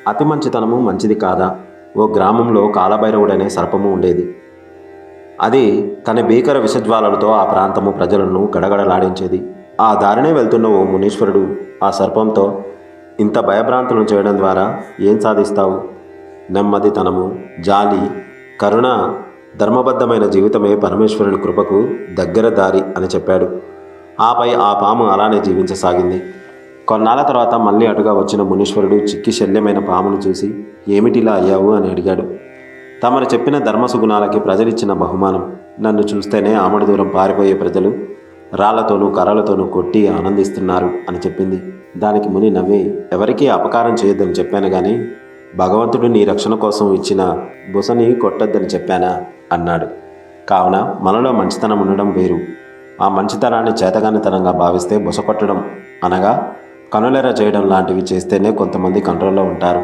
అతి మంచితనము మంచిది కాదా? ఓ గ్రామంలో కాలభైరవుడనే సర్పము ఉండేది. అది తన భీకర విషజ్వాలలతో ఆ ప్రాంతము ప్రజలను గడగడలాడించేది. ఆ దారినే వెళ్తున్న ఓ మునీశ్వరుడు ఆ సర్పంతో, ఇంత భయభ్రాంతులను చేయడం ద్వారా ఏం సాధిస్తావు? నెమ్మదితనము, జాలి, కరుణ, ధర్మబద్ధమైన జీవితమే పరమేశ్వరుని కృపకు దగ్గర దారి అని చెప్పాడు. ఆపై ఆ పాము అలానే జీవించసాగింది. కొన్నాళ్ళ తర్వాత మళ్ళీ అటుగా వచ్చిన మునీశ్వరుడు చిక్కి శల్యమైన పామును చూసి, ఏమిటిలా అయ్యావు అని అడిగాడు. తమరు చెప్పిన ధర్మసుగుణాలకి ప్రజలిచ్చిన బహుమానం. నన్ను చూస్తేనే ఆమడ దూరం పారిపోయే ప్రజలు రాళ్లతోనూ కర్రలతోనూ కొట్టి ఆనందిస్తున్నారు అని చెప్పింది. దానికి ముని నవ్వి, ఎవరికీ అపకారం చేయొద్దని చెప్పాను గాని భగవంతుడు నీ రక్షణ కోసం ఇచ్చిన బుసని కొట్టొద్దని చెప్పానా అన్నాడు. కావున మనలో మంచితనం ఉండడం వేరు. ఆ మంచితనాన్ని చేతగానితనంగా భావిస్తే బుస కొట్టడం అనగా కనులెర చేయడం లాంటివి చేస్తేనే కొంతమంది కంట్రోల్లో ఉంటారు.